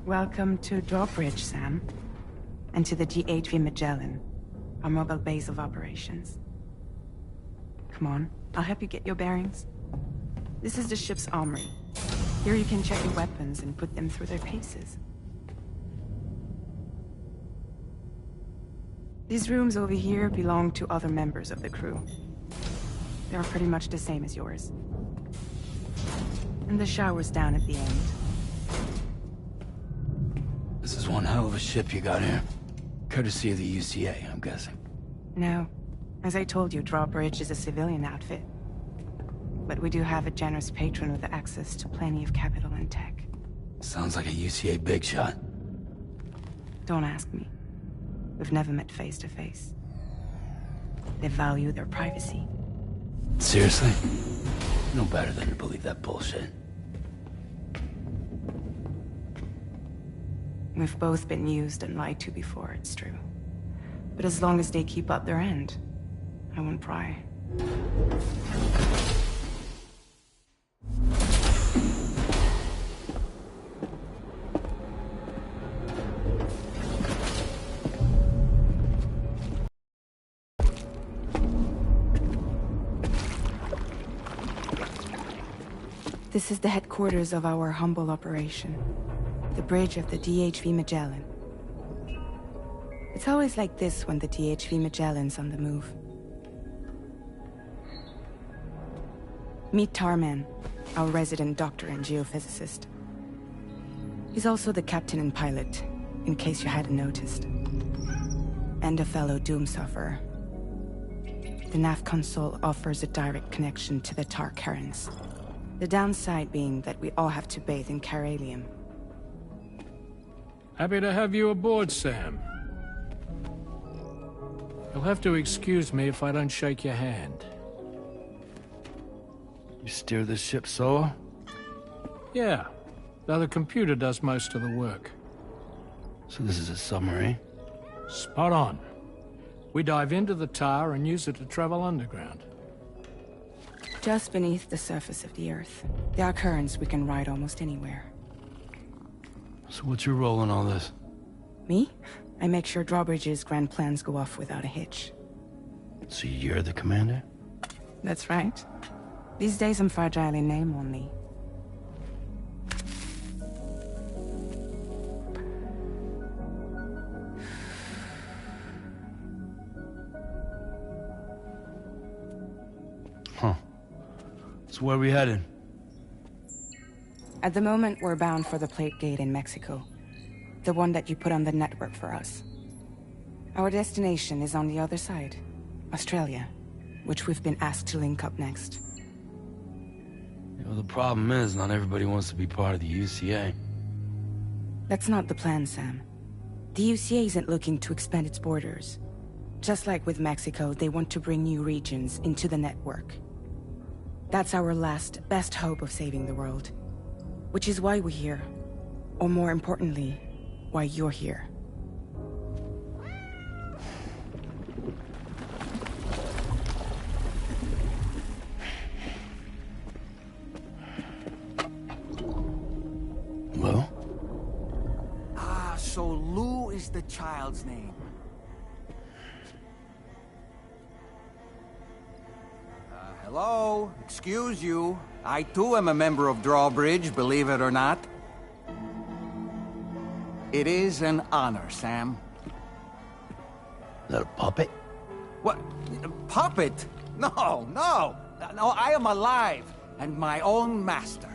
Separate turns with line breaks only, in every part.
Welcome to Drawbridge, Sam. And to the DHV Magellan, our mobile base of operations. Come on, I'll help you get your bearings. This is the ship's armory. Here you can check your weapons and put them through their paces. These rooms over here belong to other members of the crew. They're pretty much the same as yours. And the shower's down at the end.
This is one hell of a ship you got here. Courtesy of the UCA, I'm guessing.
No. As I told you, Drawbridge is a civilian outfit. But we do have a generous patron with access to plenty of capital and tech.
Sounds like a UCA big shot.
Don't ask me. We've never met face to face. They value their privacy.
Seriously? No better than to believe that bullshit.
We've both been used and lied to before, it's true. But as long as they keep up their end, I won't pry. This is the headquarters of our humble operation. The bridge of the DHV Magellan. It's always like this when the DHV Magellan's on the move. Meet Tarman, our resident doctor and geophysicist. He's also the captain and pilot, in case you hadn't noticed. And a fellow doom sufferer. The nav console offers a direct connection to the Tar currents. The downside being that we all have to bathe in Caralium.
Happy to have you aboard, Sam. You'll have to excuse me if I don't shake your hand.
You steer this ship solo?
Yeah, though the computer does most of the work.
So this is a submarine?
Spot on. We dive into the Tar and use it to travel underground.
Just beneath the surface of the Earth, there are currents we can ride almost anywhere.
So what's your role in all this?
Me? I make sure Drawbridge's grand plans go off without a hitch.
So you're the commander?
That's right. These days I'm fragile in name only.
Huh. So where are we headed?
At the moment, we're bound for the Plate Gate in Mexico. The one that you put on the network for us. Our destination is on the other side, Australia, which we've been asked to link up next.
You know, the problem is, not everybody wants to be part of the UCA.
That's not the plan, Sam. The UCA isn't looking to expand its borders. Just like with Mexico, they want to bring new regions into the network. That's our last, best hope of saving the world. Which is why we're here. Or more importantly, why you're here.
Well?
Ah, so Lou is the child's name. Hello? Excuse you. I too am a member of Drawbridge, believe it or not. It is an honor, Sam.
Is that a puppet?
What? A puppet? No, no! No, I am alive, and my own master.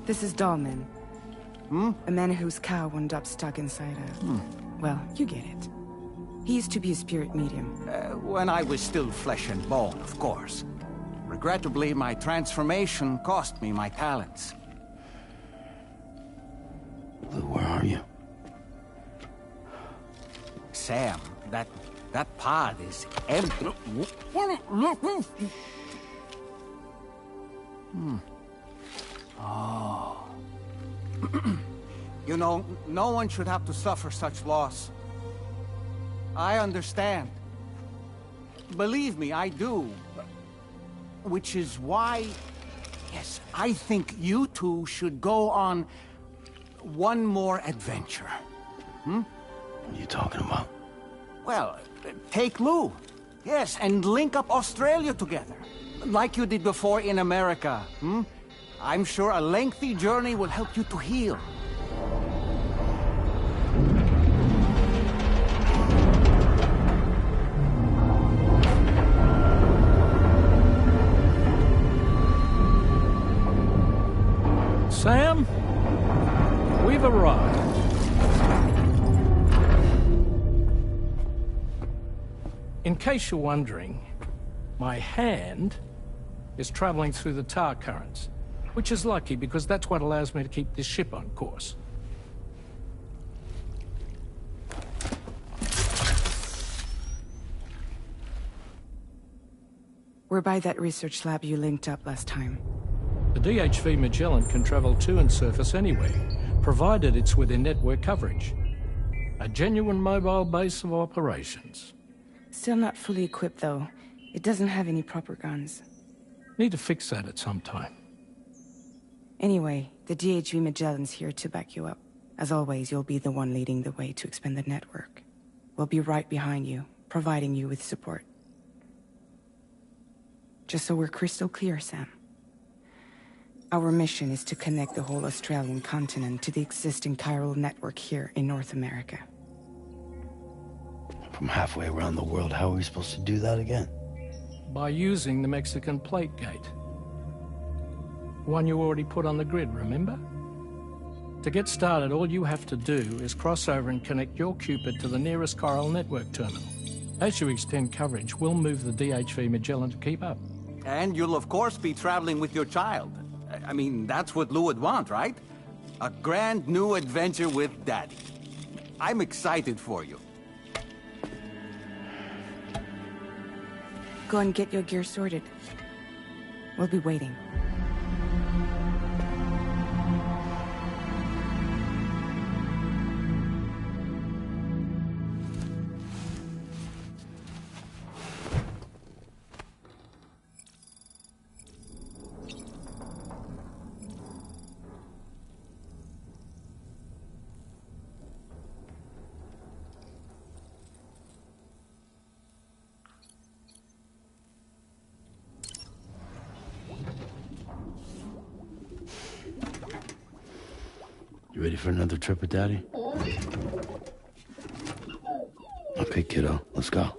This is Dahlman. A man whose cow wound up stuck inside a... Well, you get it. He used to be a spirit medium.
When I was still flesh and bone, of course. Regrettably, my transformation cost me my talents.
Lou, where are you?
Sam, that pod is empty. Oh. You know, no one should have to suffer such loss. I understand. Believe me, I do. Which is why, yes, I think you two should go on one more adventure.
What are you talking about?
Well, take Lou. Yes, and link up Australia together. Like you did before in America. I'm sure a lengthy journey will help you to heal.
Sam, we've arrived. In case you're wondering, my hand is traveling through the tar currents, which is lucky because that's what allows me to keep this ship on course.
We're by that research lab you linked up last time.
The DHV Magellan can travel to and surface anywhere, provided it's within network coverage. A genuine mobile base of operations.
Still not fully equipped, though. It doesn't have any proper guns.
Need to fix that at some time.
Anyway, the DHV Magellan's here to back you up. As always, you'll be the one leading the way to expand the network. We'll be right behind you, providing you with support. Just so we're crystal clear, Sam. Our mission is to connect the whole Australian continent to the existing chiral network here in North America.
From halfway around the world, how are we supposed to do that again?
By using the Mexican plate gate. One you already put on the grid, remember? To get started, all you have to do is cross over and connect your Cupid to the nearest chiral network terminal. As you extend coverage, we'll move the DHV Magellan to keep up.
And you'll of course be traveling with your child. I mean, that's what Lou would want, right? A grand new adventure with Daddy. I'm excited for you.
Go and get your gear sorted. We'll be waiting.
You ready for another trip with Daddy? Okay, kiddo, let's go.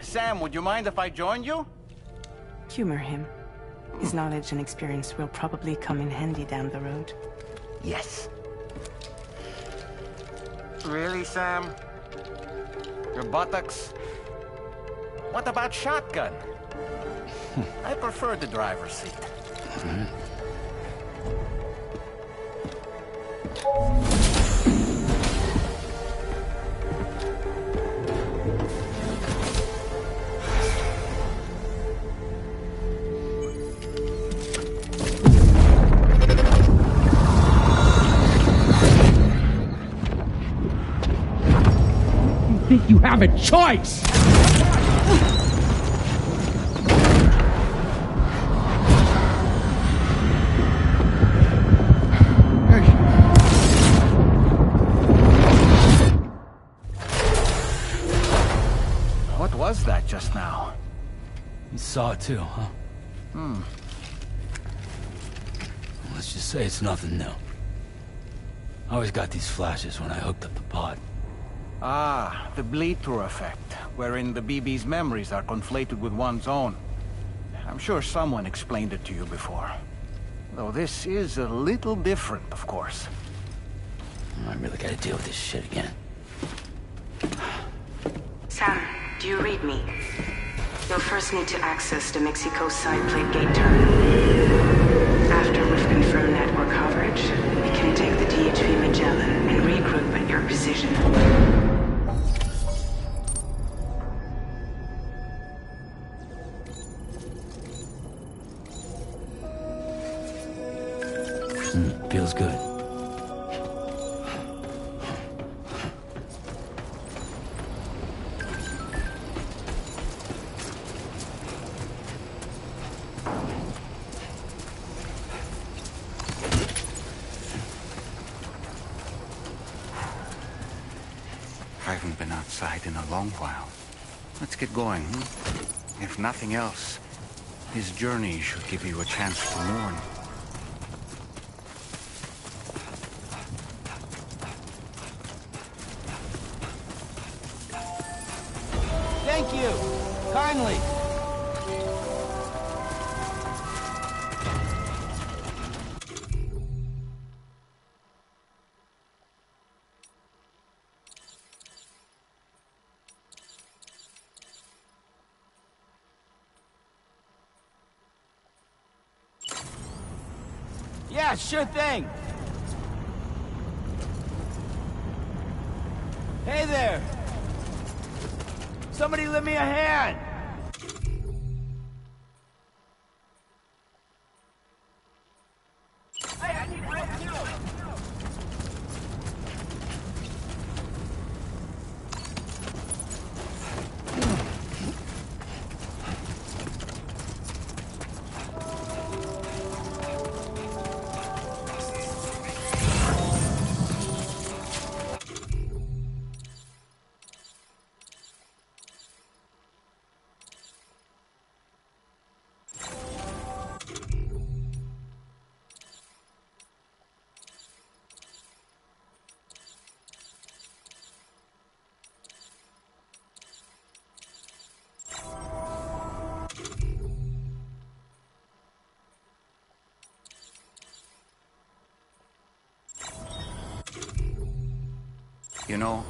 Sam, would you mind if I joined you?
Humor him. His knowledge and experience will probably come in handy down the road.
Yes. Really, Sam? Your buttocks? What about shotgun? I prefer the driver's seat.
Think you have a choice?
What was that just now?
You saw it too, huh? Let's just say it's nothing new. I always got these flashes when I hooked up the pod.
Ah, the bleed-through effect, wherein the BB's memories are conflated with one's own. I'm sure someone explained it to you before. Though this is a little different, of course.
I really gotta deal with this shit again.
Sam, do you read me? You'll first need to access the Mexico side plate gate terminal. After we've confirmed network coverage, we can take the DHV Magellan and regroup at your position.
Feels good.
I haven't been outside in a long while. Let's get going, If nothing else, his journey should give you a chance to mourn.
Thank you! Kindly! Yeah, sure thing! Hey there! Somebody lend me a hand!
You know,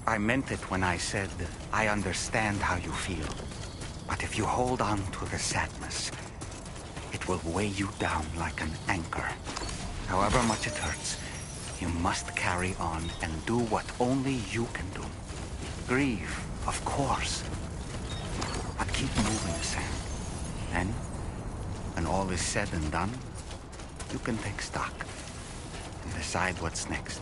I meant it when I said I understand how you feel. But if you hold on to the sadness, it will weigh you down like an anchor. However much it hurts, you must carry on and do what only you can do. Grieve, of course. But keep moving, Sam. Then, when all is said and done, you can take stock and decide what's next.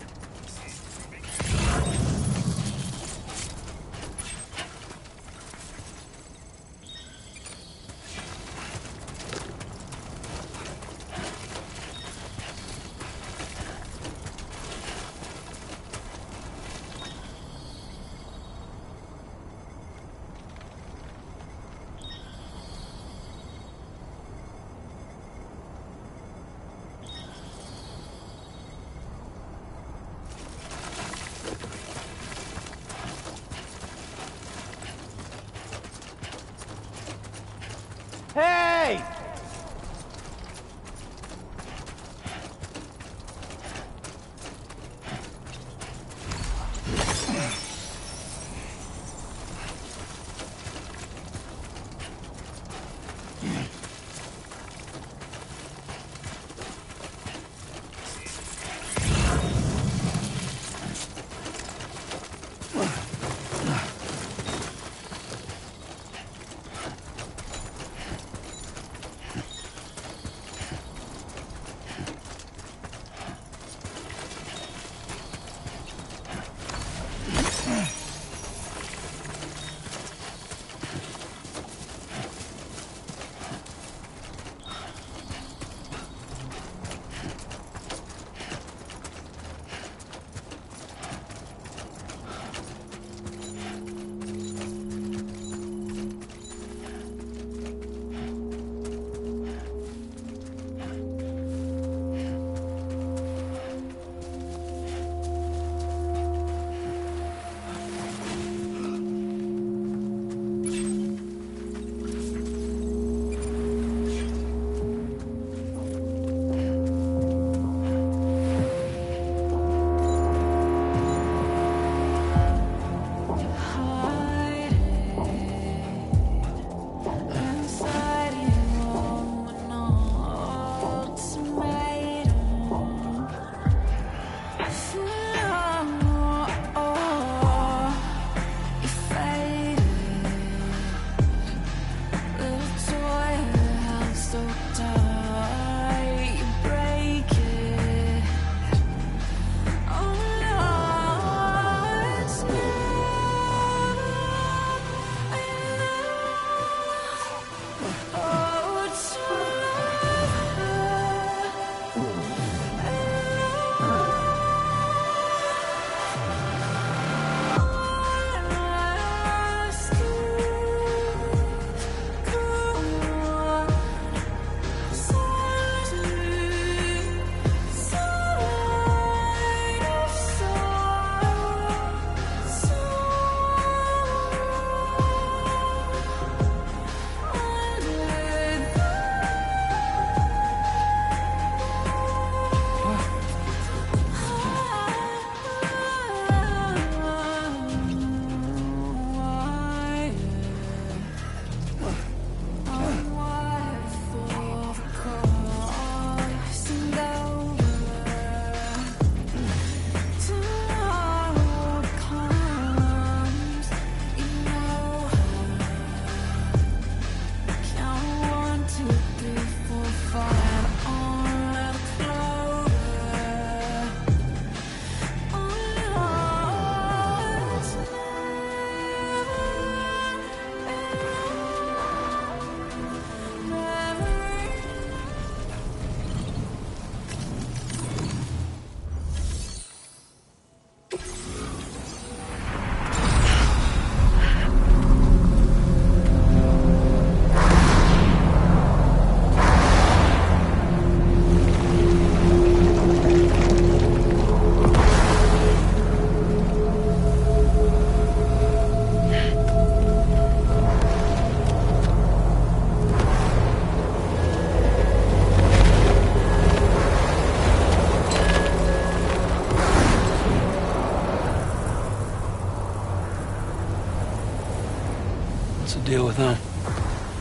What's the deal with them?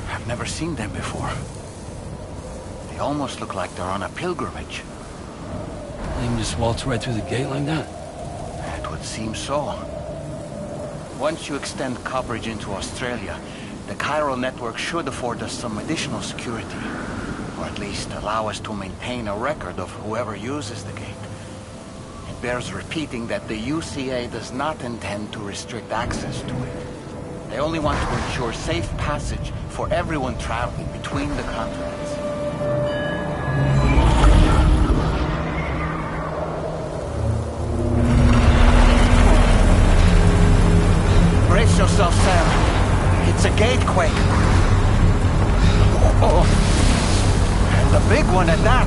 I've never seen them before. They almost look like they're on a pilgrimage.
They can just waltz right through the gate like that?
It would seem so. Once you extend coverage into Australia, the chiral network should afford us some additional security. Or at least allow us to maintain a record of whoever uses the gate. It bears repeating that the UCA does not intend to restrict access to it. They only want to ensure safe passage for everyone traveling between the continents. Brace yourself, Sam. It's a gatequake. Oh, and a big one at that.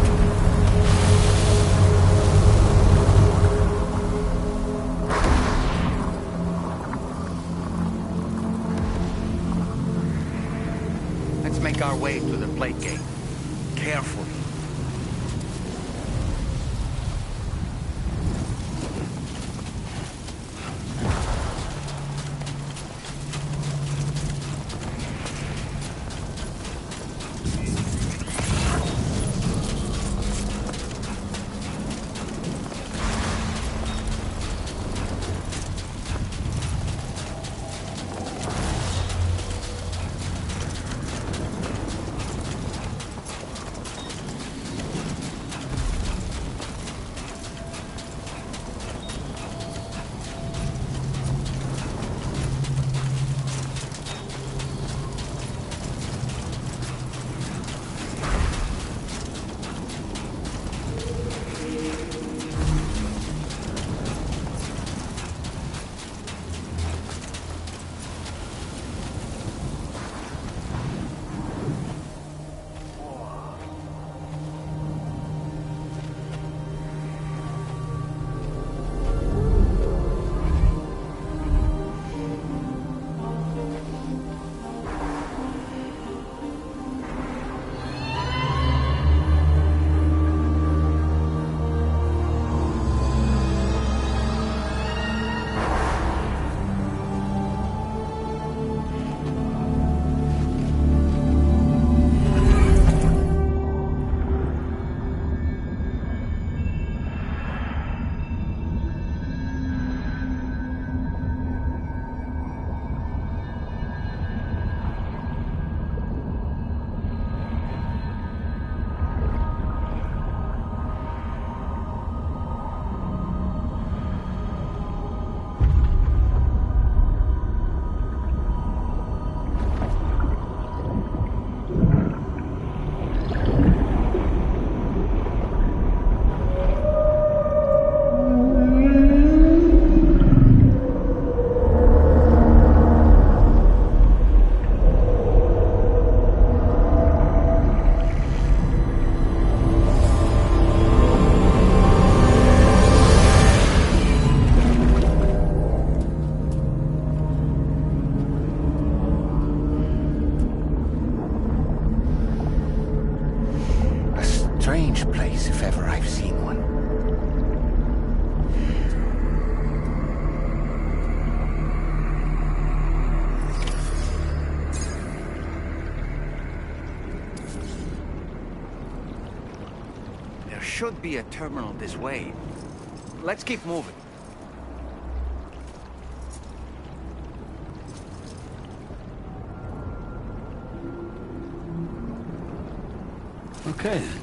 Let's make our way to the plate gate. Carefully.
Strange place, if ever I've seen one.
There should be a terminal this way. Let's keep moving.
Okay, then.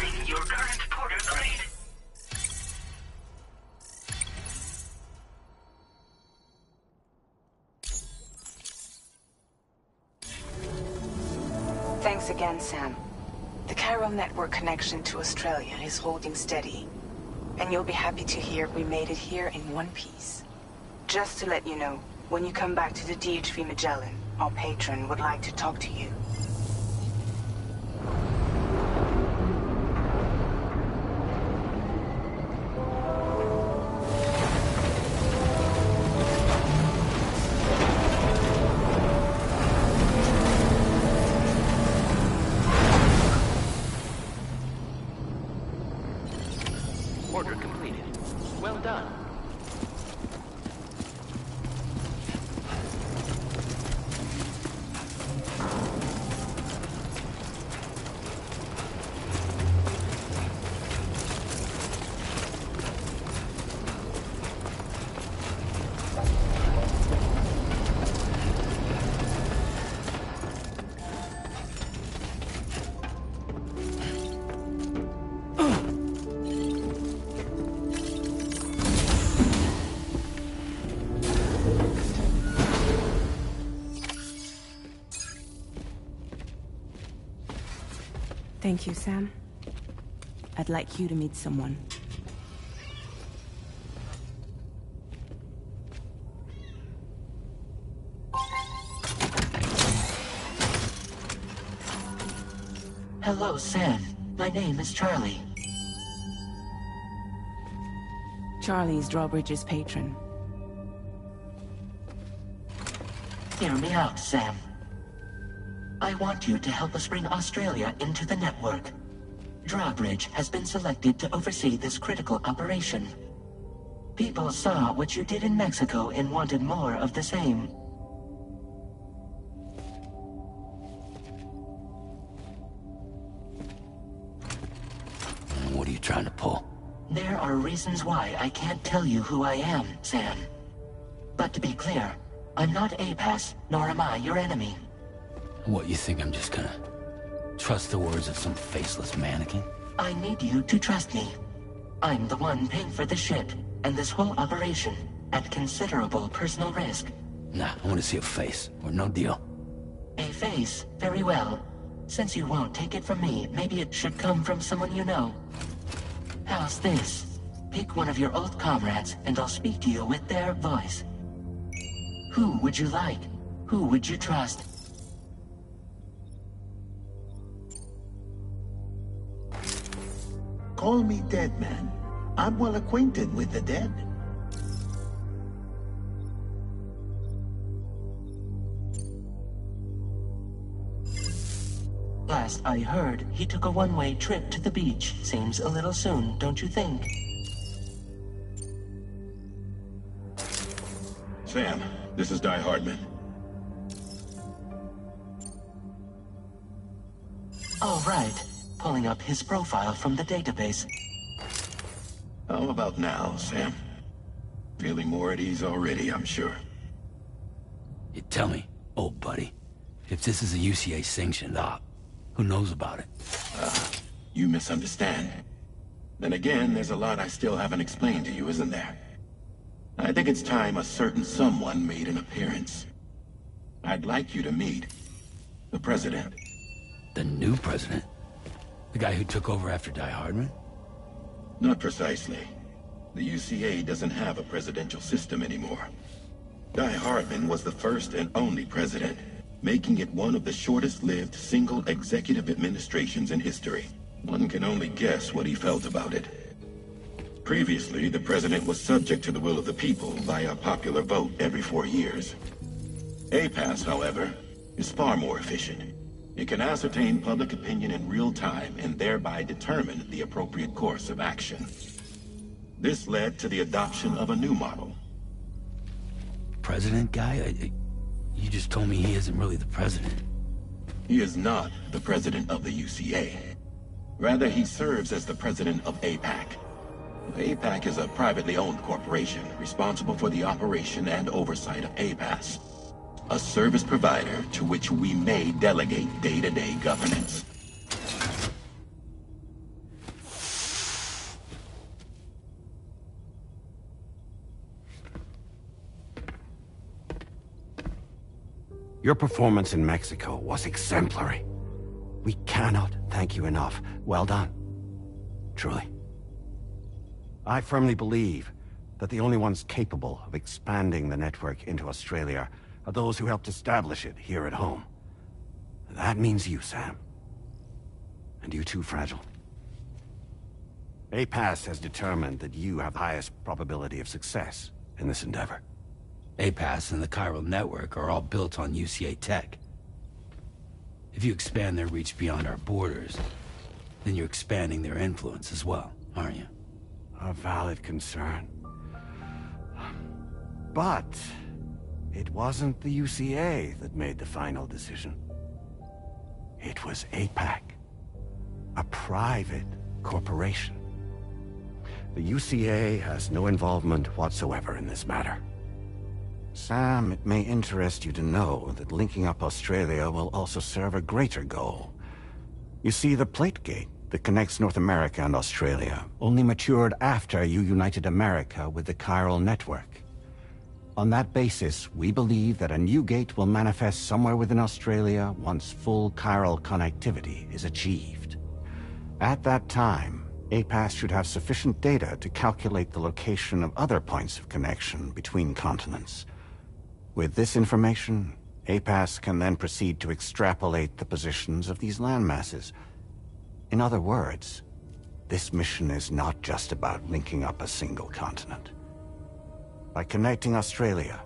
Verifying your current porter grade.
Thanks again, Sam. The chiral network connection to Australia is holding steady. And you'll be happy to hear we made it here in one piece. Just to let you know, when you come back to the DHV Magellan, our patron would like to talk to you.
Order completed. Well done.
Thank you, Sam. I'd like you to meet someone.
Hello, Sam. My name is Charlie.
Charlie's Drawbridge's patron.
Hear me out, Sam. I want you to help us bring Australia into the network. Drawbridge has been selected to oversee this critical operation. People saw what you did in Mexico and wanted more of the same.
What are you trying to pull?
There are reasons why I can't tell you who I am, Sam. But to be clear, I'm not APAS, nor am I your enemy.
What, you think I'm just gonna trust the words of some faceless mannequin?
I need you to trust me. I'm the one paying for the ship, and this whole operation, at considerable personal risk.
Nah, I want to see a face, or no deal.
A face? Very well. Since you won't take it from me, maybe it should come from someone you know. How's this? Pick one of your old comrades, and I'll speak to you with their voice. Who would you like? Who would you trust?
Call me Dead Man. I'm well acquainted with the dead.
Last I heard, he took a one-way trip to the beach. Seems a little soon, don't you think?
Sam, this is Die Hardman.
All right. Pulling up his profile from the database.
How about now, Sam? Feeling more at ease already, I'm sure.
You tell me, old buddy, if this is a UCA-sanctioned op, who knows about it?
You misunderstand. Then again, there's a lot I still haven't explained to you, isn't there? I think it's time a certain someone made an appearance. I'd like you to meet the President.
The new president? The guy who took over after Die Hardman?
Not precisely. The UCA doesn't have a presidential system anymore. Die Hardman was the first and only president, making it one of the shortest-lived single executive administrations in history. One can only guess what he felt about it. Previously, the president was subject to the will of the people via popular vote every 4 years. APAS, however, is far more efficient. It can ascertain public opinion in real time and thereby determine the appropriate course of action. This led to the adoption of a new model.
President guy? You just told me he isn't really the president.
He is not the president of the UCA. Rather, he serves as the president of APAC. APAC is a privately owned corporation responsible for the operation and oversight of APAS, a service provider to which we may delegate day-to-day governance.
Your performance in Mexico was exemplary. We cannot thank you enough. Well done. Truly. I firmly believe that the only ones capable of expanding the network into Australia are those who helped establish it here at home. That means you, Sam. And you too, Fragile. APAS has determined that you have the highest probability of success in this endeavor.
APAS and the chiral network are all built on UCA tech. If you expand their reach beyond our borders, then you're expanding their influence as well, aren't you?
A valid concern. But it wasn't the UCA that made the final decision. It was APAC, a private corporation. The UCA has no involvement whatsoever in this matter.
Sam, it may interest you to know that linking up Australia will also serve a greater goal. You see, the plate gate that connects North America and Australia only matured after you united America with the chiral network. On that basis, we believe that a new gate will manifest somewhere within Australia once full chiral connectivity is achieved. At that time, APAS should have sufficient data to calculate the location of other points of connection between continents. With this information, APAS can then proceed to extrapolate the positions of these landmasses. In other words, this mission is not just about linking up a single continent. By connecting Australia,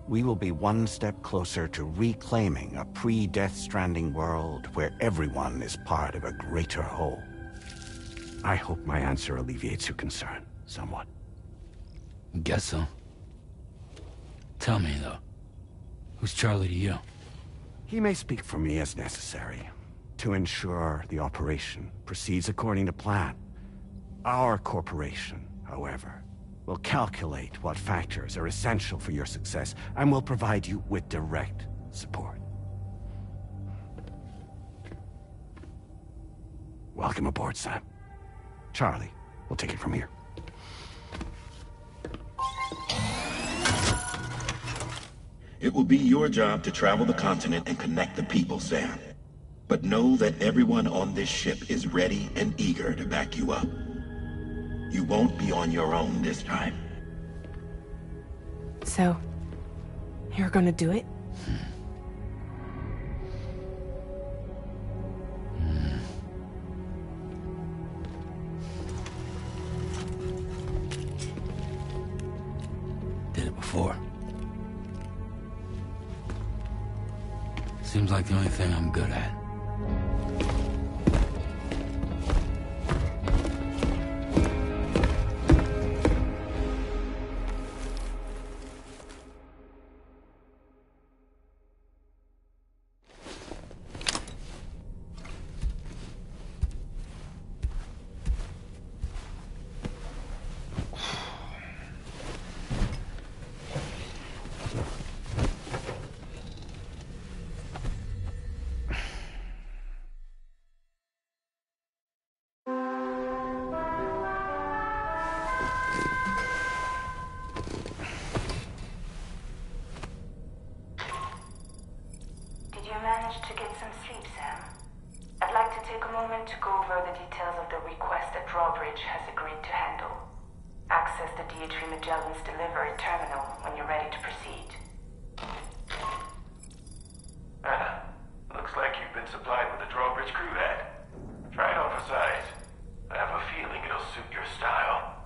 we will be one step closer to reclaiming a pre-Death Stranding world where everyone is part of a greater whole. I hope my answer alleviates your concern somewhat.
Guess so. Tell me, though, who's Charlie to you?
He may speak for me as necessary to ensure the operation proceeds according to plan. Our corporation, however, will calculate what factors are essential for your success and will provide you with direct support. Welcome aboard, Sam. Charlie, we'll take it from here.
It will be your job to travel the continent and connect the people, Sam. But know that everyone on this ship is ready and eager to back you up. You won't be on your own this time.
So, you're gonna do it?
Did it before. Seems like the only thing I'm good at.
To get some sleep, Sam. I'd like to take a moment to go over the details of the request that Drawbridge has agreed to handle. Access the D.H. Magellan's delivery terminal when you're ready to proceed.
Looks like you've been supplied with a Drawbridge crew head. Try it on for size. I have a feeling it'll suit your style.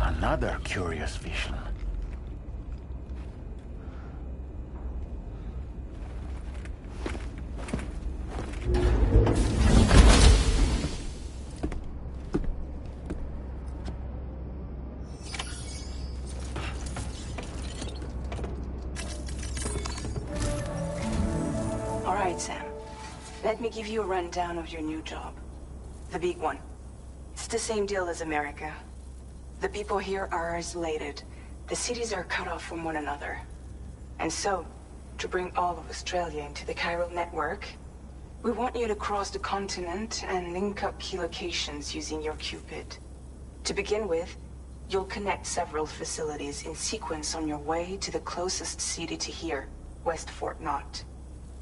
Another curious vision.
Let me give you a rundown of your new job. The big one. It's the same deal as America. The people here are isolated. The cities are cut off from one another. And so, to bring all of Australia into the chiral network, we want you to cross the continent and link up key locations using your Cupid. To begin with, you'll connect several facilities in sequence on your way to the closest city to here, West Fort Knott.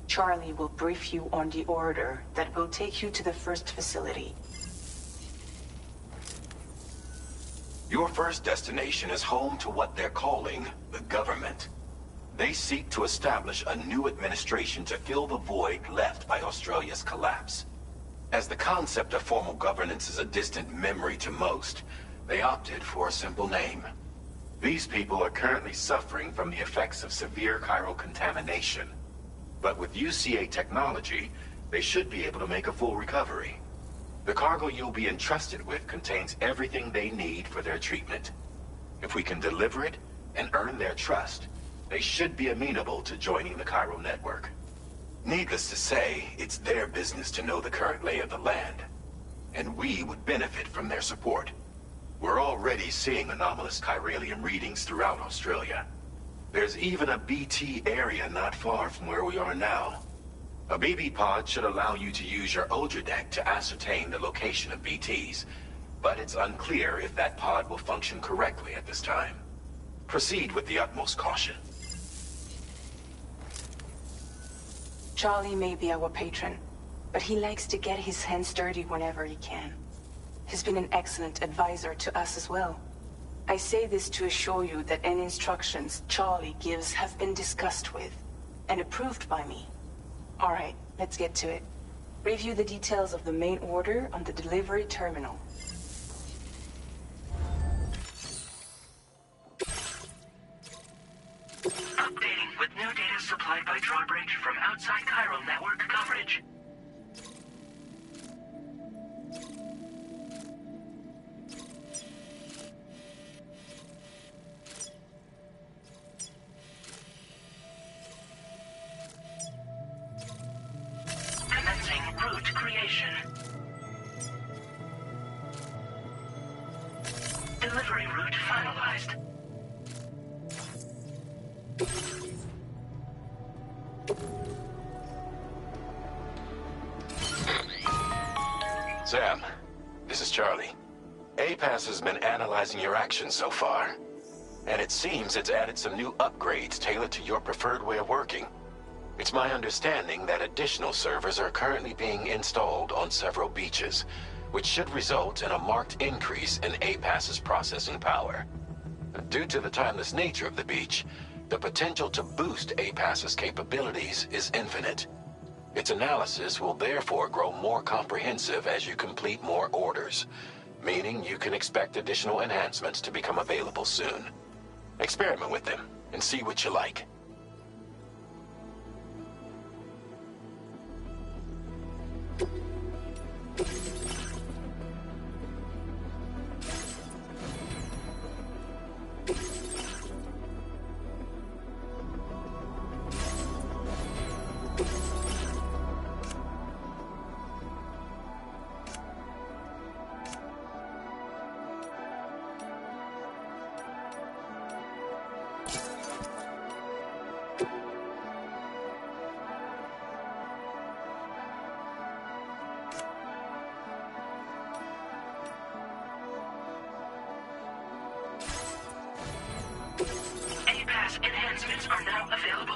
Charlie will brief you on the order that will take you to the first facility.
Your first destination is home to what they're calling the government. They seek to establish a new administration to fill the void left by Australia's collapse. As the concept of formal governance is a distant memory to most, they opted for a simple name. These people are currently suffering from the effects of severe chiral contamination. But with UCA technology, they should be able to make a full recovery. The cargo you'll be entrusted with contains everything they need for their treatment. If we can deliver it and earn their trust, they should be amenable to joining the chiral network. Needless to say, it's their business to know the current lay of the land, and we would benefit from their support. We're already seeing anomalous chiralium readings throughout Australia. There's even a BT area not far from where we are now. A BB pod should allow you to use your Ultra deck to ascertain the location of BTs, but it's unclear if that pod will function correctly at this time. Proceed with the utmost caution.
Charlie may be our patron, but he likes to get his hands dirty whenever he can. He's been an excellent advisor to us as well. I say this to assure you that any instructions Charlie gives have been discussed with and approved by me. All right, let's get to it. Review the details of the main order on the delivery terminal.
Updating with new data supplied by Drawbridge from outside chiral network coverage. Commencing route creation. Delivery route finalized.
Sam, this is Charlie. APAS has been analyzing your actions so far, and it seems it's added some new upgrades tailored to your preferred way of working. It's my understanding that additional servers are currently being installed on several beaches, which should result in a marked increase in APAS's processing power. Due to the timeless nature of the beach, the potential to boost APAS's capabilities is infinite. Its analysis will therefore grow more comprehensive as you complete more orders, meaning you can expect additional enhancements to become available soon. Experiment with them and see what you like.
APAS enhancements are now available.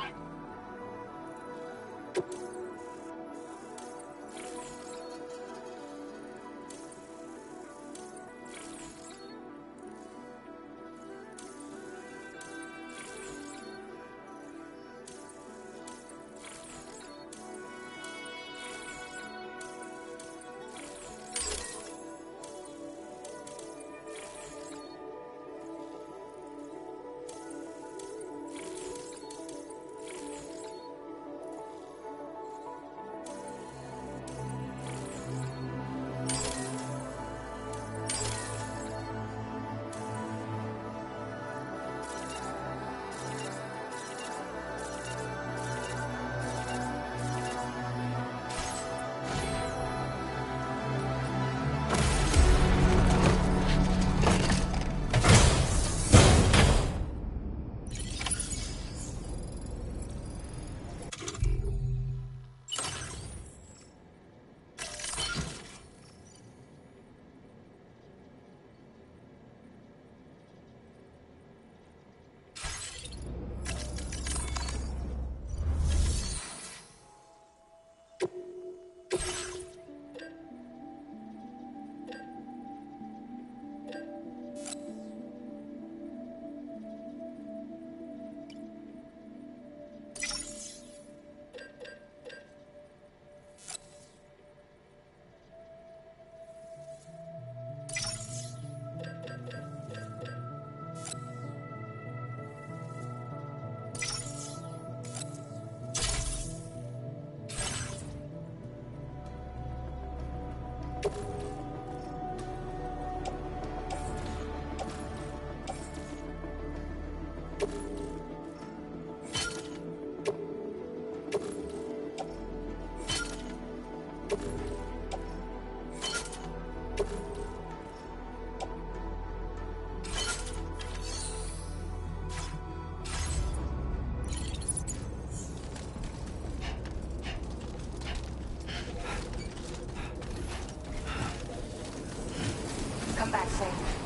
Come back safe.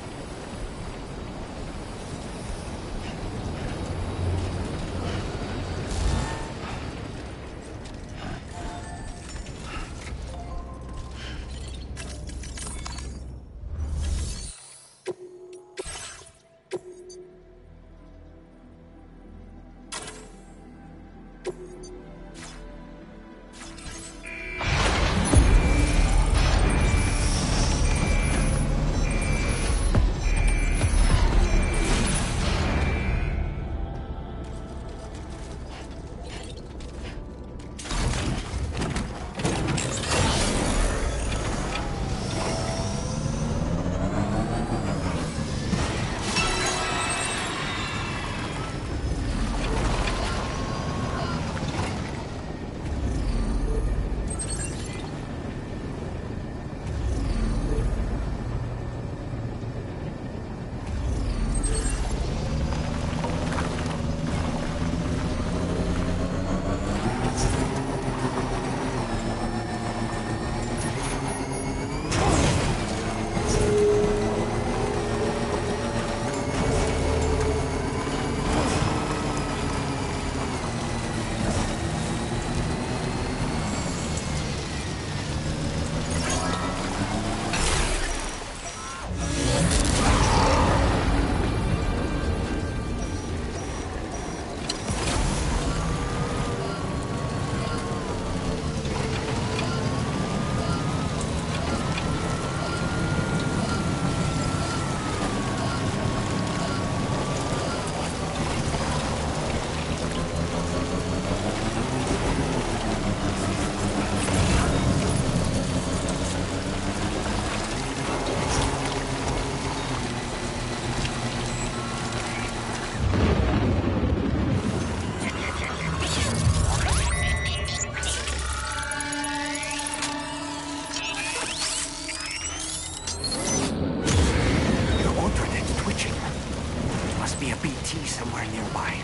somewhere nearby.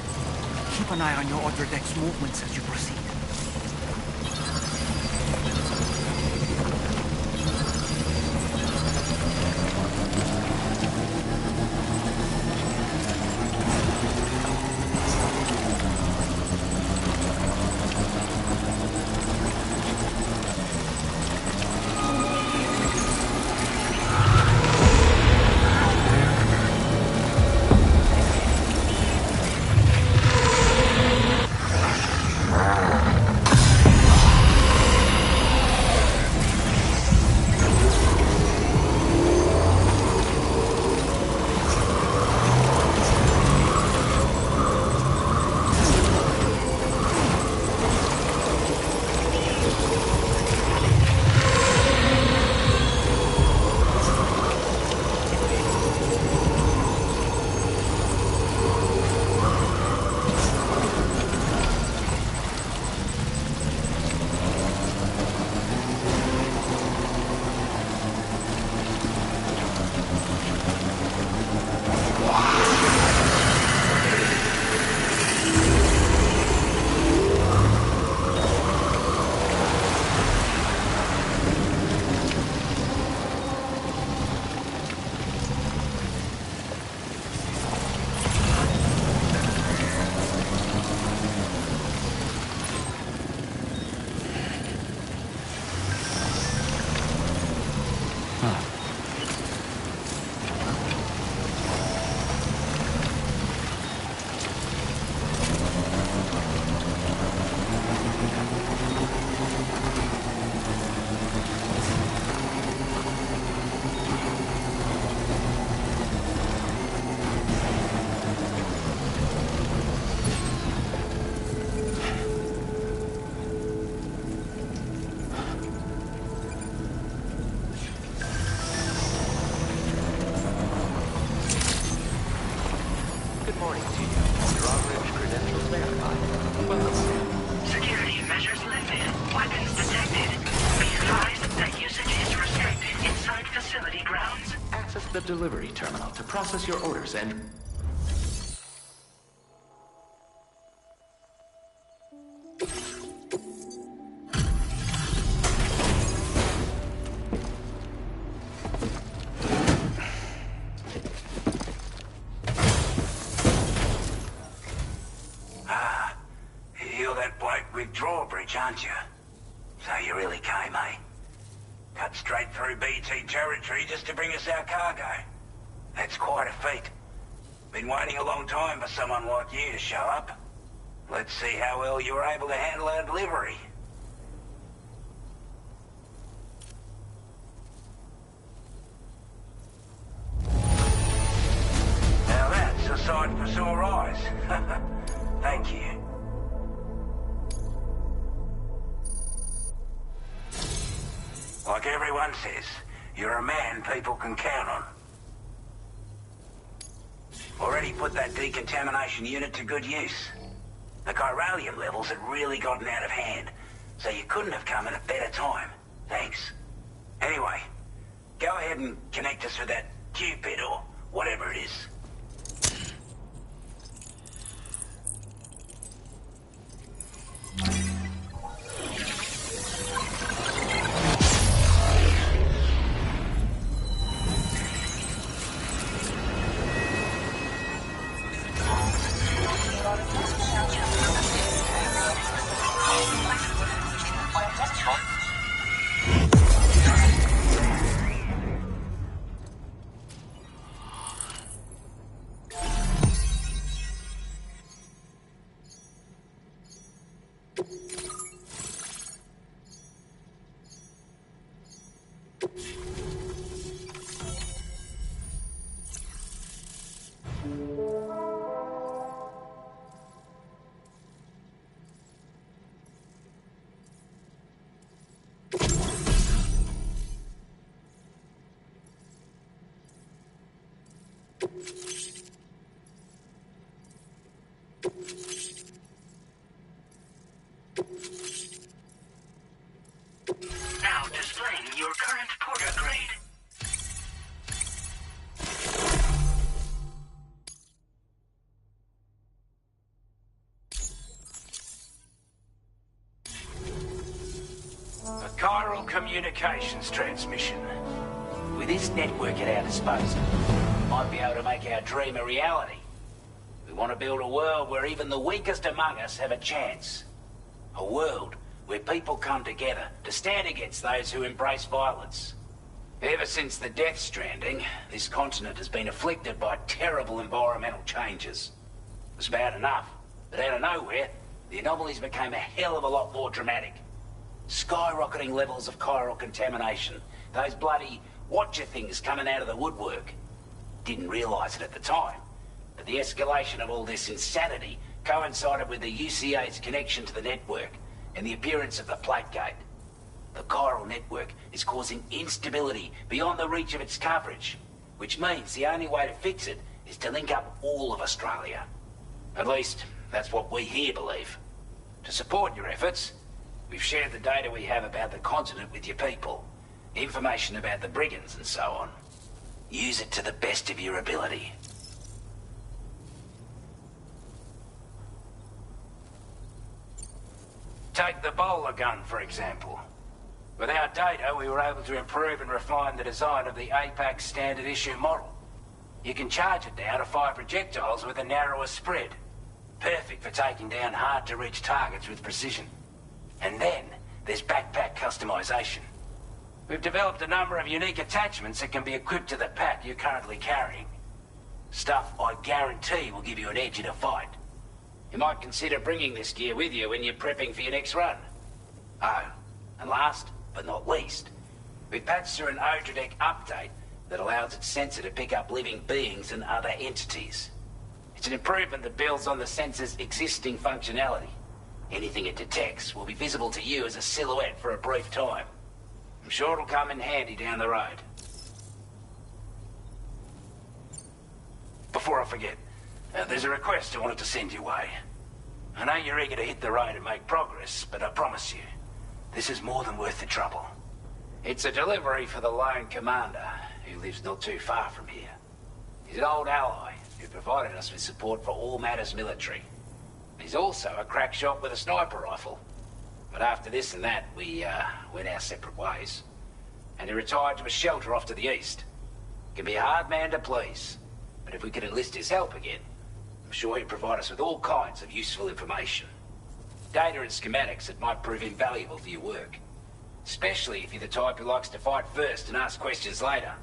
Keep an eye on your other deck's movements as you proceed.
Security measures lifted. Weapons detected. Be advised that usage is restricted inside facility
the delivery terminal to process your orders and...
You're that bloke with drawbridge, aren't you? So you really came, eh? Cut straight through BT territory just to bring us our cargo. That's quite a feat. Been waiting a long time for someone like you to show up. Let's see how well you were able to handle our delivery. Now that's a sight for sore eyes. Thank you. Like everyone says, you're a man people can count on. Already put that decontamination unit to good use. The chiralium levels had really gotten out of hand, so you couldn't have come at a better time. Thanks. Anyway, go ahead and connect us with that Cupid or whatever it is.
Now displaying your current porter grade.
A chiral communications transmission. With this network at our disposal, we might be able to make our dream a reality. We want to build a world where even the weakest among us have a chance. A world where people come together to stand against those who embrace violence. Ever since the Death Stranding, this continent has been afflicted by terrible environmental changes. It was bad enough, but out of nowhere, the anomalies became a hell of a lot more dramatic. Skyrocketing levels of chiral contamination, those bloody watcher things coming out of the woodwork. Didn't realise it at the time, but the escalation of all this insanity coincided with the UCA's connection to the network and the appearance of the plate gate. The chiral network is causing instability beyond the reach of its coverage, which means the only way to fix it is to link up all of Australia. At least, that's what we here believe. To support your efforts, we've shared the data we have about the continent with your people, information about the brigands and so on. Use it to the best of your ability. Take the bowler gun, for example. With our data, we were able to improve and refine the design of the APAC standard issue model. You can charge it now to fire projectiles with a narrower spread. Perfect for taking down hard-to-reach targets with precision. And then, there's backpack customization. We've developed a number of unique attachments that can be equipped to the pack you're currently carrying. Stuff I guarantee will give you an edge in a fight. You might consider bringing this gear with you when you're prepping for your next run. Oh, and last but not least, we've patched through an Odradek update that allows its sensor to pick up living beings and other entities. It's an improvement that builds on the sensor's existing functionality. Anything it detects will be visible to you as a silhouette for a brief time. I'm sure it'll come in handy down the road. Before I forget, there's a request I wanted to send your way. I know you're eager to hit the road and make progress, but I promise you, this is more than worth the trouble. It's a delivery for the Lone Commander,
who lives not too far from here. He's an old ally who provided us with support for all matters military. He's also a crack shot with a sniper rifle. But after this and that, we went our separate ways. And he retired to a shelter off to the east. Can be a hard man to please, but if we could enlist his help again, I'm sure he'd provide us with all kinds of useful information. Data and schematics that might prove invaluable for your work. Especially if you're the type who likes to fight first and ask questions later.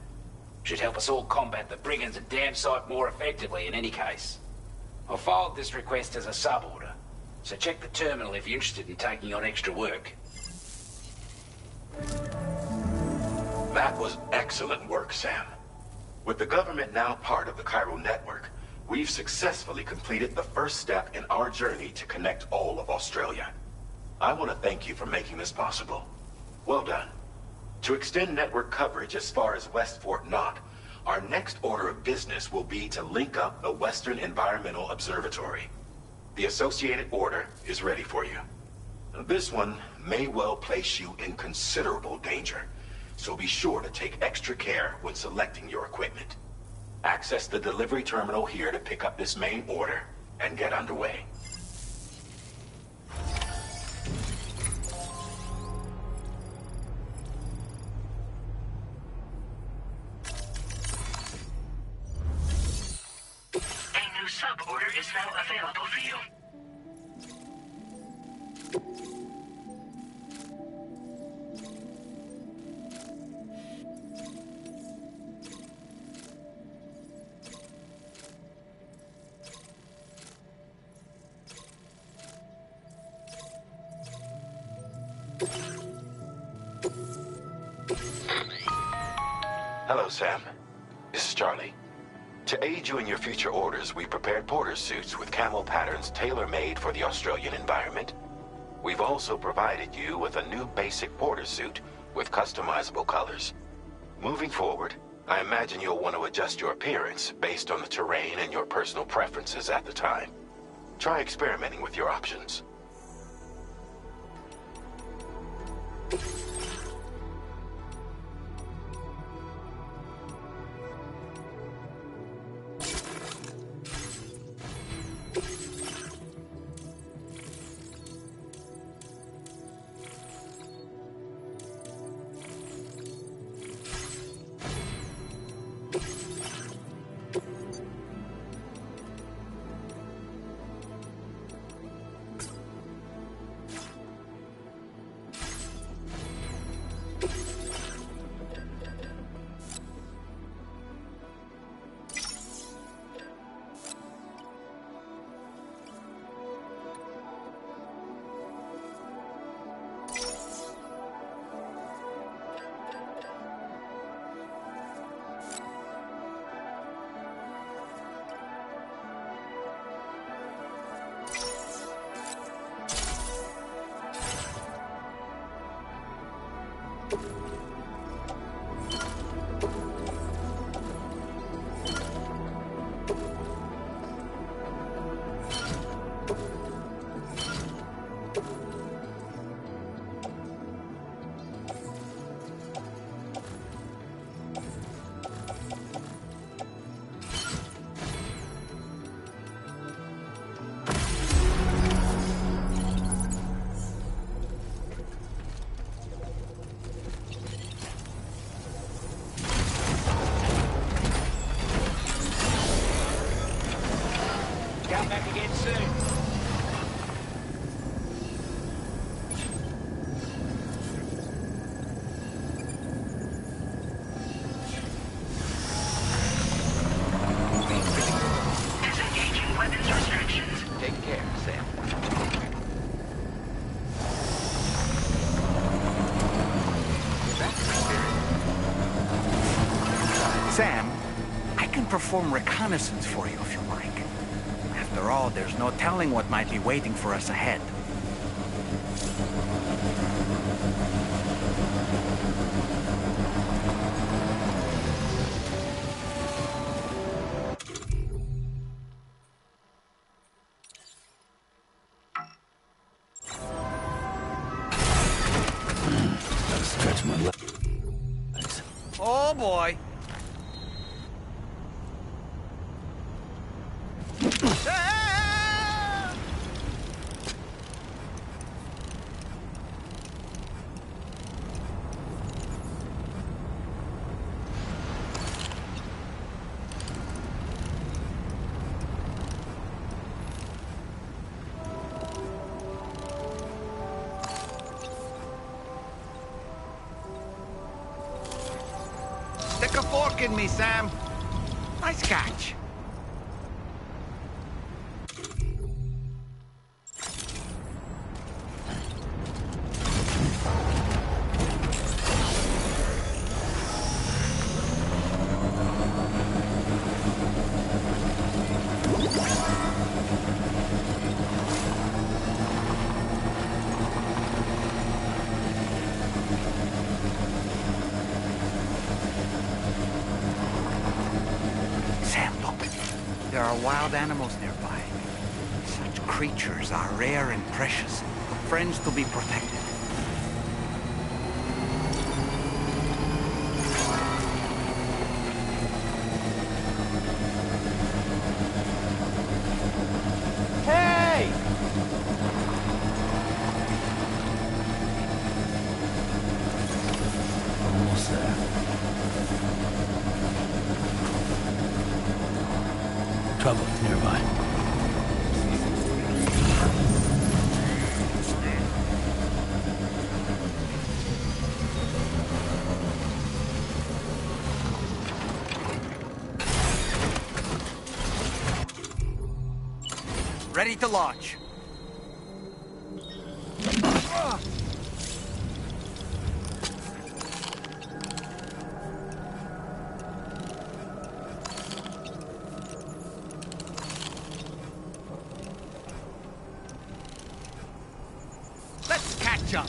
Should help us all combat the brigands a damn sight more effectively in any case. I'll filed this request as a sub-order, so check the terminal if you're interested in taking on extra work.
That was excellent work, Sam. With the government now part of the Cairo network, we've successfully completed the first step in our journey to connect all of Australia. I want to thank you for making this possible. Well done. To extend network coverage as far as West Fort Knott, our next order of business will be to link up the Western Environmental Observatory. The associated order is ready for you. This one may well place you in considerable danger, so be sure to take extra care when selecting your equipment. Access the delivery terminal here to pick up this main order and get underway.
A new sub-order is now available for you.
Hello, Sam. This is Charlie. To aid you in your future orders, we prepared porter suits with camo patterns tailor-made for the Australian environment. We've also provided you with a new basic porter suit with customizable colors. Moving forward, I imagine you'll want to adjust your appearance based on the terrain and your personal preferences at the time. Try experimenting with your options.
Sam, I can perform reconnaissance for you if you like. After all, there's no telling what might be waiting for us ahead.
Stretch my legs.
Oh boy.
Stick a fork in me, Sam. Nice catch.
There are wild animals nearby. Such creatures are rare and precious. Friends to be protected.
Hey!
Almost there. Trouble is nearby.
Ready to launch.
Let's catch up.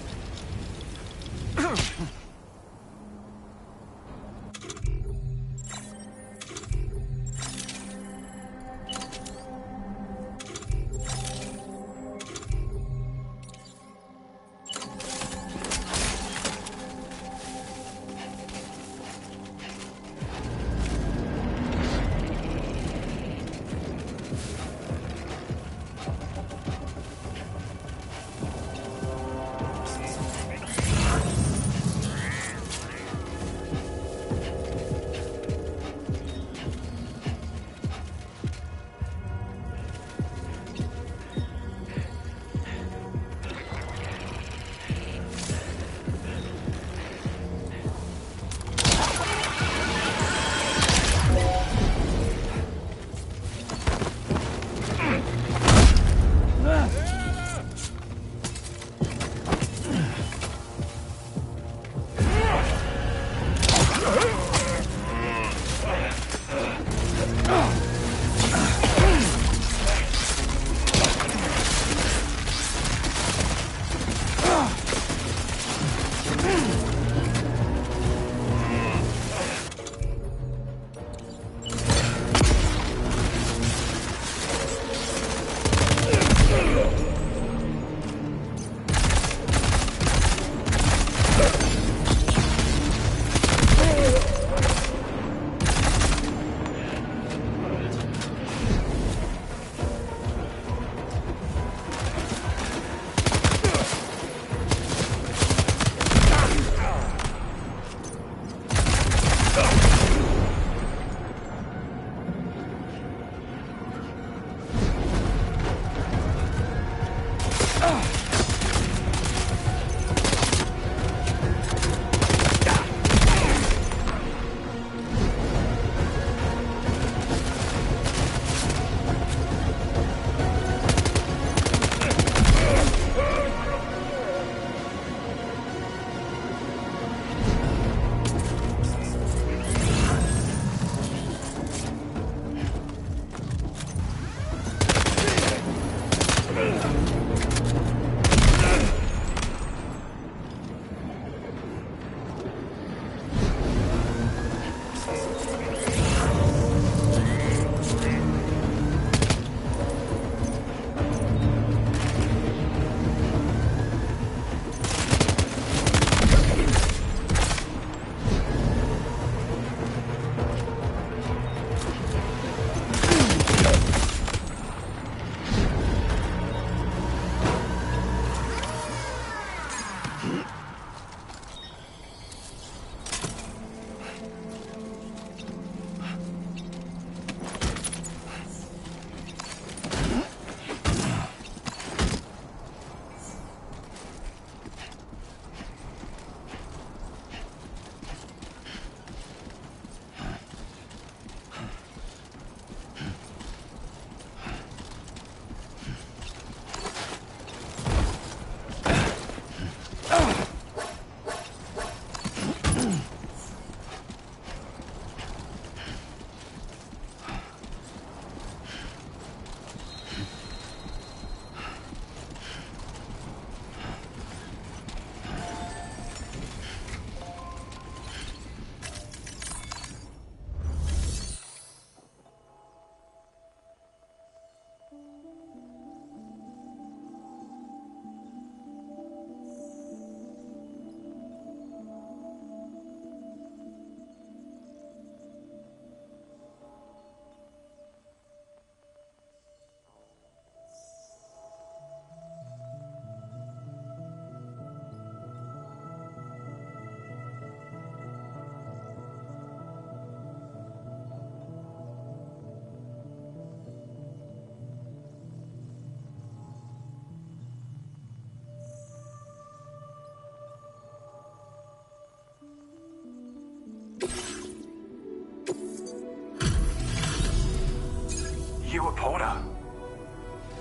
Porter.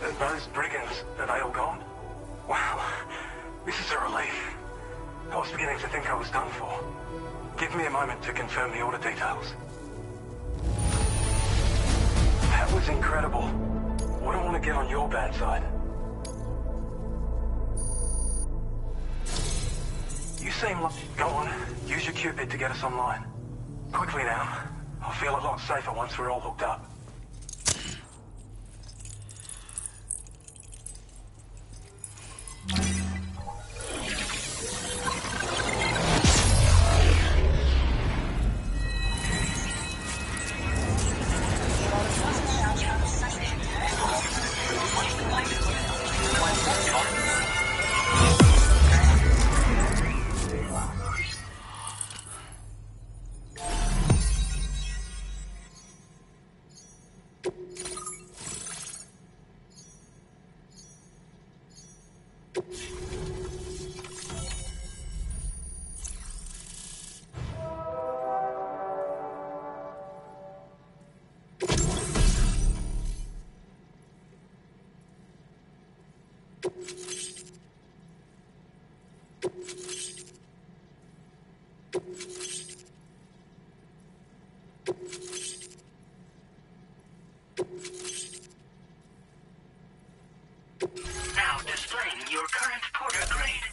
Those brigands, are they all gone? Wow, this is a relief. I was beginning to think I was done for. Give me a moment to confirm the order details. That was incredible. Wouldn't want to get on your bad side. You seem like... Go on, use your Cupid to get us online. Quickly now. I'll feel a lot safer once we're all hooked up.
Now displaying your current Porter grade.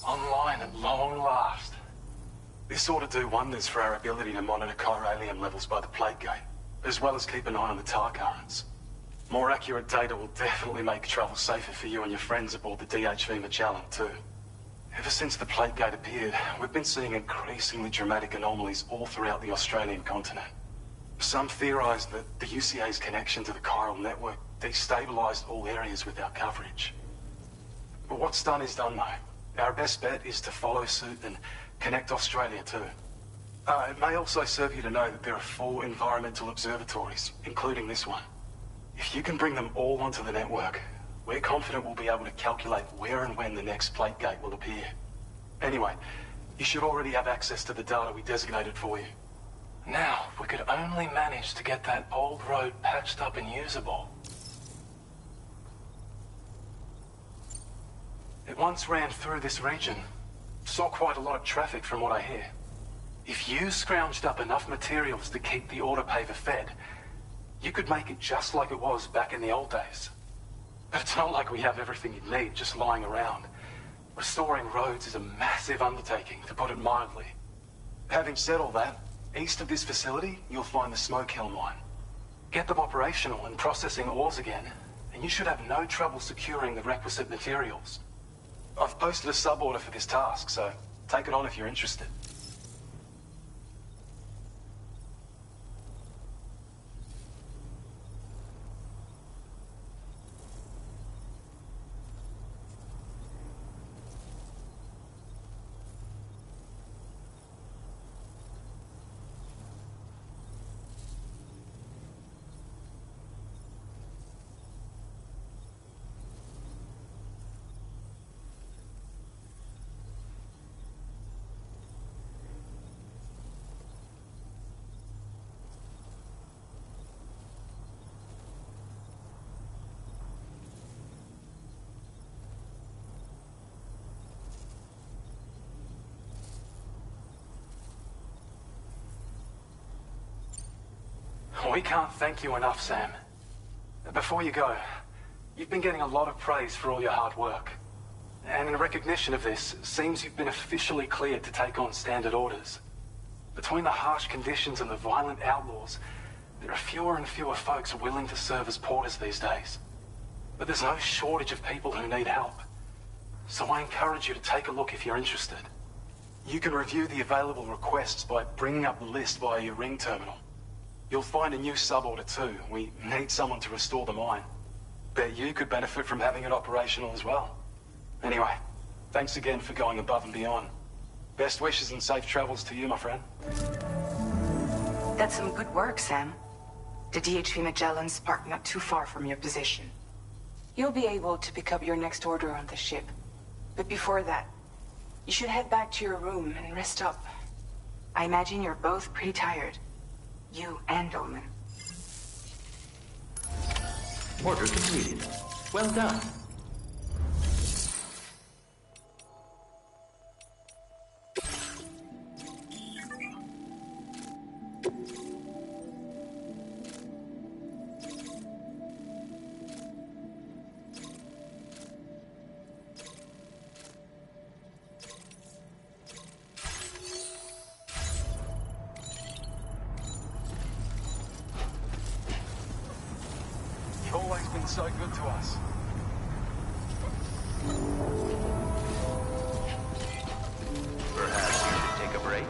Online at long last.
This ought to do wonders for our ability to monitor chiralium levels by the plague gate, as well as keep an eye on the tar currents. More accurate data will definitely make travel safer for you and your friends aboard the DHV Magellan, too. Ever since the plague gate appeared, we've been seeing increasingly dramatic anomalies all throughout the Australian continent. Some theorize that the UCA's connection to the chiral network destabilized all areas with our coverage. But what's done is done, though. Our best bet is to follow suit and connect Australia, too. It may also serve you to know that there are 4 environmental observatories, including this one. If you can bring them all onto the network, we're confident we'll be able to calculate where and when the next plague gate will appear. Anyway, you should already have access to the data we designated for you.
Now, if we could only manage to get that old road patched up and usable.
It once ran through this region. Saw quite a lot of traffic from what I hear. If you scrounged up enough materials to keep the autopaver fed, you could make it just like it was back in the old days. But it's not like we have everything you need just lying around. Restoring roads is a massive undertaking, to put it mildly. Having said all that, east of this facility, you'll find the Smoke Hill mine. Get them operational and processing ores again, and you should have no trouble securing the requisite materials. I've posted a sub-order for this task, so take it on if you're interested. We can't thank you enough, Sam. Before you go, you've been getting a lot of praise for all your hard work. And in recognition of this, it seems you've been officially cleared to take on standard orders. Between the harsh conditions and the violent outlaws, there are fewer and fewer folks willing to serve as porters these days. But there's no shortage of people who need help. So I encourage you to take a look if you're interested. You can review the available requests by bringing up the list via your ring terminal. You'll find a new sub-order too. We need someone to restore the mine. Bet you could benefit from having it operational as well. Anyway, thanks again for going above and beyond. Best wishes and safe travels to you, my friend.
That's some good work, Sam. The DHV Magellan's parked not too far from your position. You'll be able to pick up your next order on the ship.
But before that, you should head back to your room and rest up. I imagine you're both pretty tired. You and Dolman.
Order completed. Well done.
You've always been so good to us.
Perhaps you should take a break.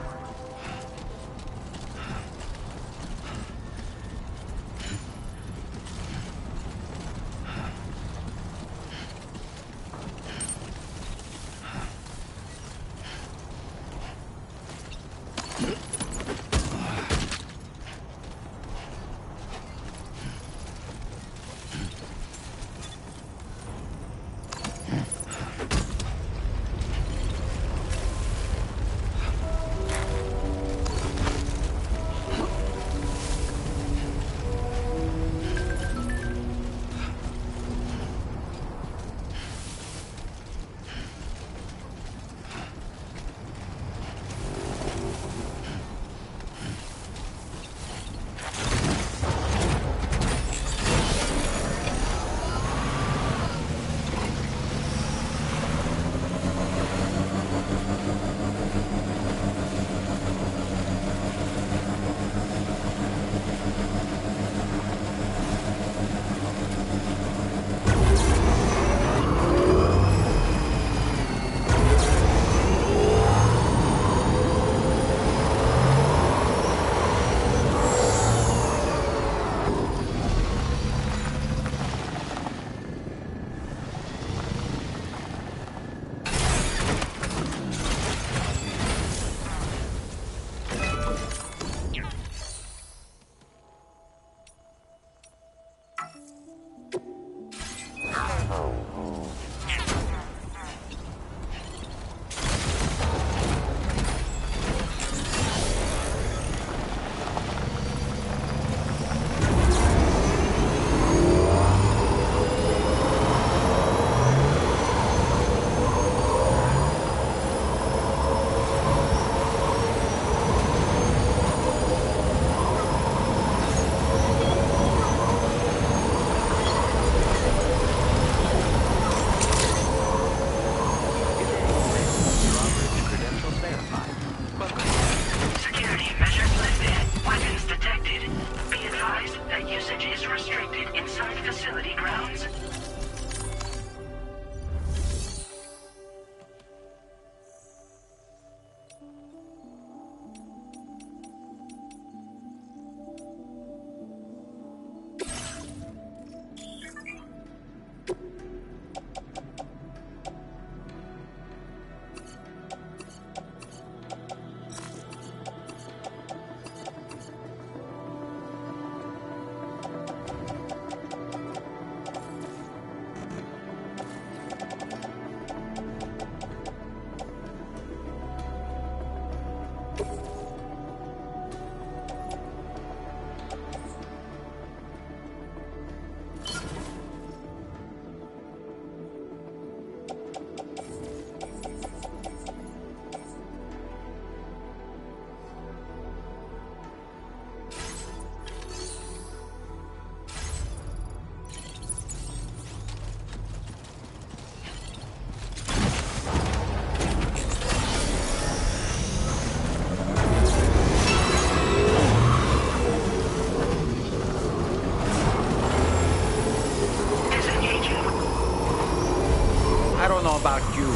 I don't know about you,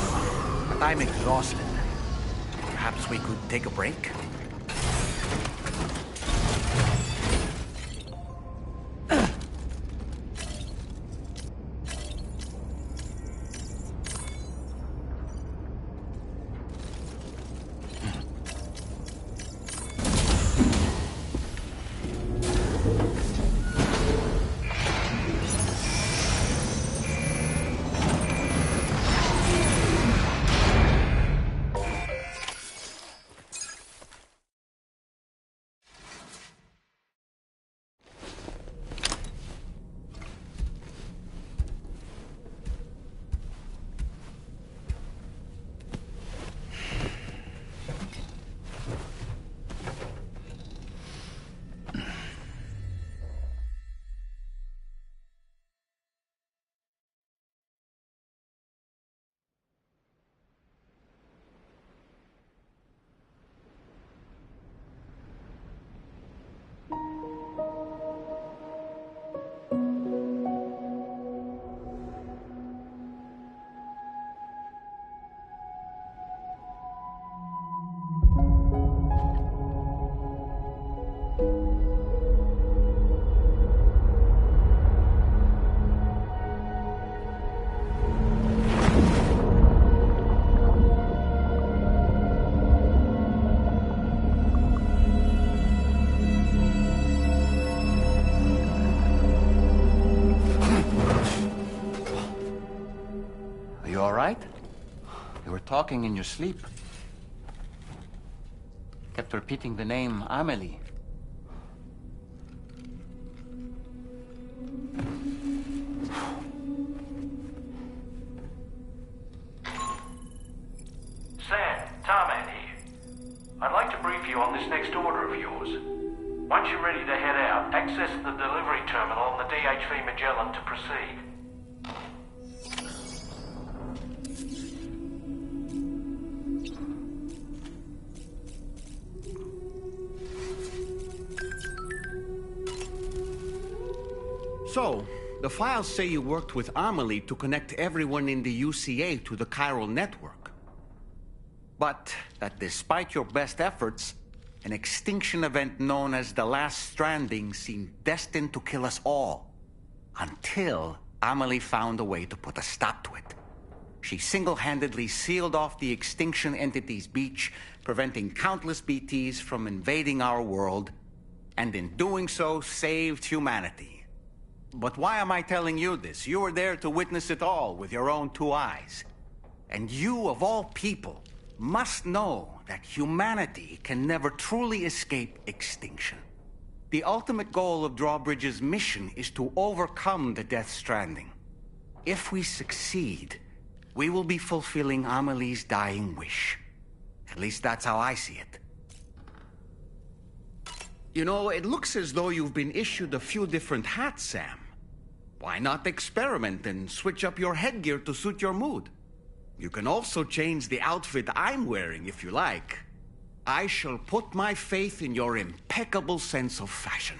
but I'm exhausted. Perhaps we could take a break?
You all right? You were talking in your sleep. Kept repeating the name Amelie.
Sam, Tarman here. I'd like to brief you on this next order of yours. Once you're ready to head out, access the delivery terminal on the DHV Magellan to proceed.
So, the files say you worked with Amelie to connect everyone in the UCA to the chiral network. But that despite your best efforts, an extinction event known as the Last Stranding seemed destined to kill us all. Until Amelie found a way to put a stop to it. She single-handedly sealed off the extinction entity's beach, preventing countless BTs from invading our world, and in doing so, saved humanity. But why am I telling you this? You were there to witness it all with your own two eyes. And you, of all people, must know that humanity can never truly escape extinction. The ultimate goal of Drawbridge's mission is to overcome the Death Stranding. If we succeed, we will be fulfilling Amelie's dying wish. At least that's how I see it. You know, it looks as though you've been issued a few different hats, Sam. Why not experiment and switch up your headgear to suit your mood? You can also change the outfit I'm wearing if you like. I shall put my faith in your impeccable sense of fashion.